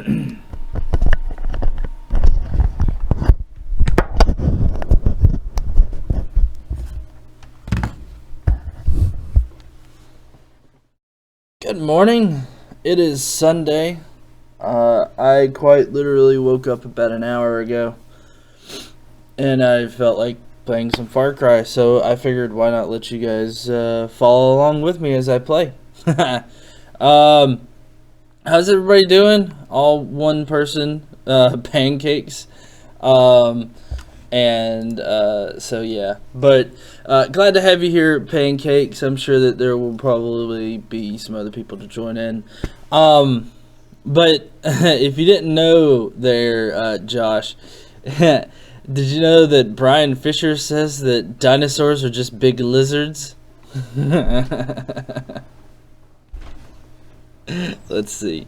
Good morning. It is Sunday. I quite literally woke up about an hour ago, and I felt like playing some Far Cry, so I figured why not let you guys follow along with me as I play. How's everybody doing? All one person pancakes. So yeah, but glad to have you here, Pancakes. I'm sure that there will probably be some other people to join in. But if you didn't know there, Josh, did you know that Brian Fischer says that dinosaurs are just big lizards? Let's see.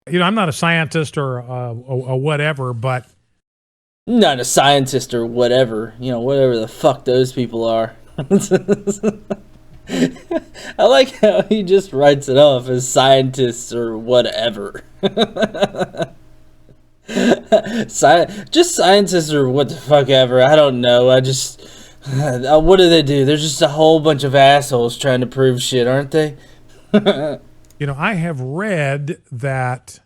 You know, I'm not a scientist or a whatever, but... Not a scientist or whatever. You know, whatever the fuck those people are. I like how he just writes it off as scientists or whatever. Just scientists or what the fuck ever. I don't know. What do they do? They're just a whole bunch of assholes trying to prove shit, aren't they? You know, I have read that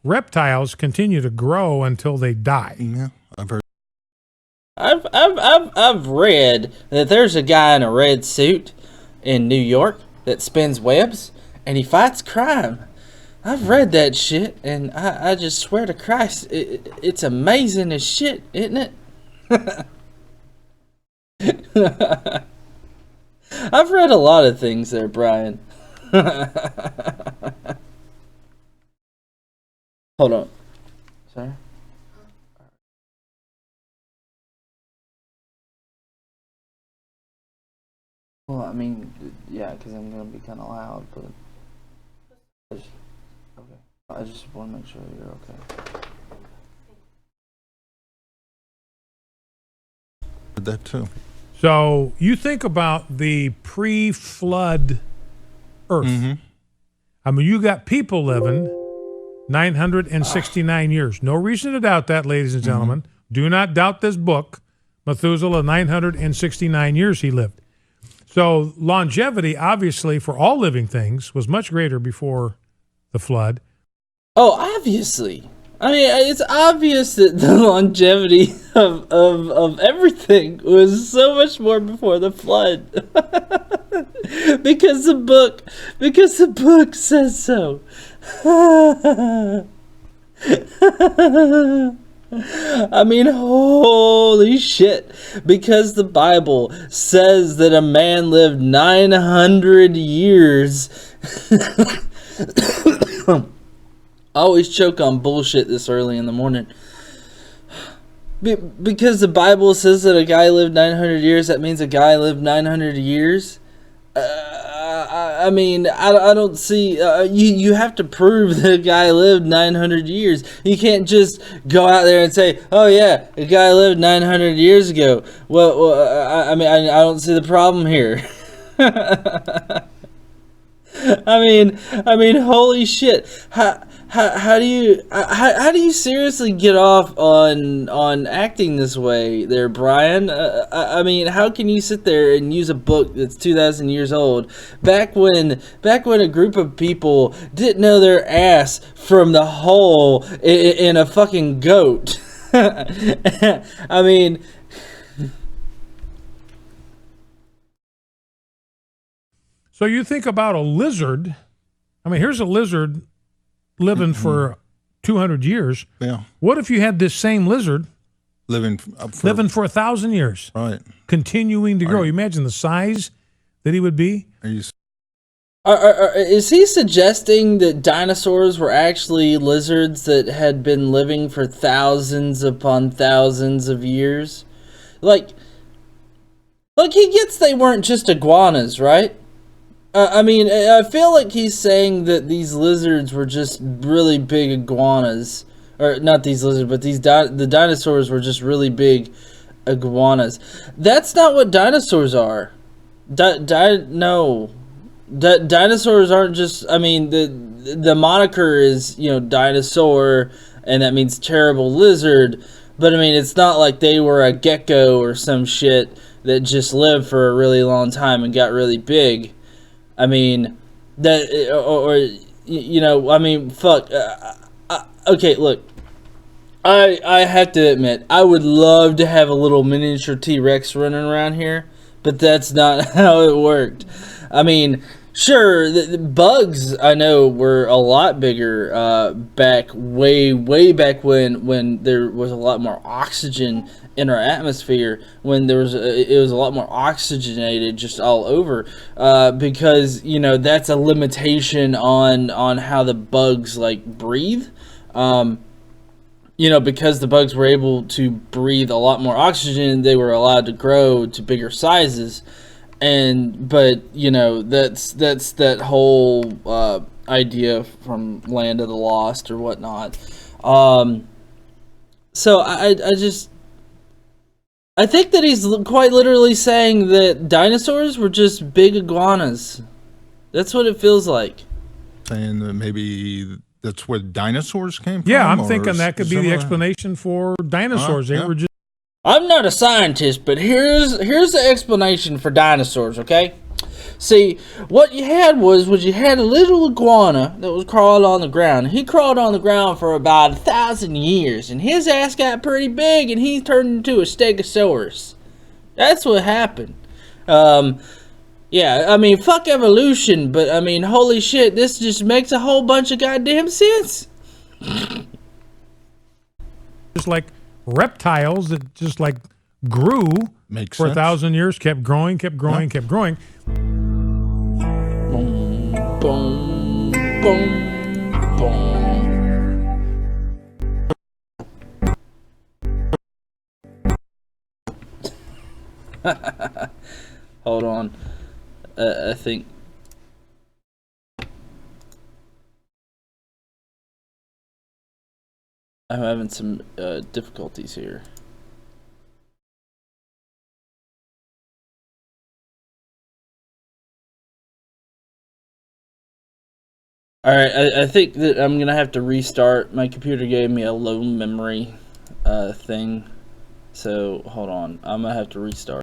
reptiles continue to grow until they die. Yeah, I've heard. I've read that there's a guy in a red suit in New York that spins webs and he fights crime. I've read that shit, and I just swear to Christ, it's amazing as shit, isn't it? I've read a lot of things there, Brian. Hold on. Sorry? Well, I mean, yeah, because I'm going to be kind of loud, but... Okay. I just want to make sure you're okay. That too. So you think about the pre-flood Earth. Mm-hmm. I mean, you got people living 969 years. No reason to doubt that, ladies and gentlemen. Do not doubt this book. Methuselah, 969 years he lived. So longevity, obviously, for all living things, was much greater before the flood. Oh, obviously. I mean, it's obvious that the longevity of everything was so much more before the flood. because the book says so. I mean, holy shit. Because the Bible says that a man lived 900 years. I always choke on bullshit this early in the morning. Because the Bible says that a guy lived 900 years, that means a guy lived 900 years? I mean, I don't see... you have to prove that a guy lived 900 years. You can't just go out there and say, oh yeah, a guy lived 900 years ago. Well, I mean, I don't see the problem here. I mean, holy shit! How do you seriously get off on acting this way, there, Brian? I mean, how can you sit there and use a book that's 2,000 years old, back when a group of people didn't know their ass from the hole in a fucking goat? I mean. So you think about a lizard. I mean, here's a lizard living for 200 years. Yeah. What if you had this same lizard living for 1,000 years? Right. Continuing to grow. You imagine the size that he would be? Is he suggesting that dinosaurs were actually lizards that had been living for thousands upon thousands of years? Like he gets they weren't just iguanas, right? I mean, I feel like he's saying that these lizards were just really big iguanas. Or, not these lizards, but the dinosaurs were just really big iguanas. That's not what dinosaurs are. No. Dinosaurs aren't just. I mean, the moniker is, dinosaur, and that means terrible lizard. But I mean, it's not like they were a gecko or some shit that just lived for a really long time and got really big. I mean, I mean, fuck. Okay, look. I have to admit, I would love to have a little miniature T-Rex running around here, but that's not how it worked. I mean, sure, the bugs I know were a lot bigger way back when there was a lot more oxygen in our atmosphere, when it was a lot more oxygenated just all over, because that's a limitation on how the bugs like breathe. Because the bugs were able to breathe a lot more oxygen, they were allowed to grow to bigger sizes. But that's that whole idea from Land of the Lost or whatnot. So I think that he's quite literally saying that dinosaurs were just big iguanas. That's what it feels like. Saying that maybe that's where dinosaurs came from? Yeah, I'm thinking that could be the explanation for dinosaurs. They were just... I'm not a scientist, but here's the explanation for dinosaurs, okay? See, what you had was you had a little iguana that was crawling on the ground. He crawled on the ground for about 1,000 years, and his ass got pretty big, and he turned into a stegosaurus. That's what happened. Yeah, I mean, fuck evolution, but I mean, holy shit, this just makes a whole bunch of goddamn sense. Just like reptiles that just like grew Makes for sense. 1,000 years, kept growing. Boom, boom, boom, boom. Hold on. I think... I'm having some difficulties here. Alright, I think that I'm gonna have to restart. My computer gave me a low memory thing. So, hold on. I'm gonna have to restart.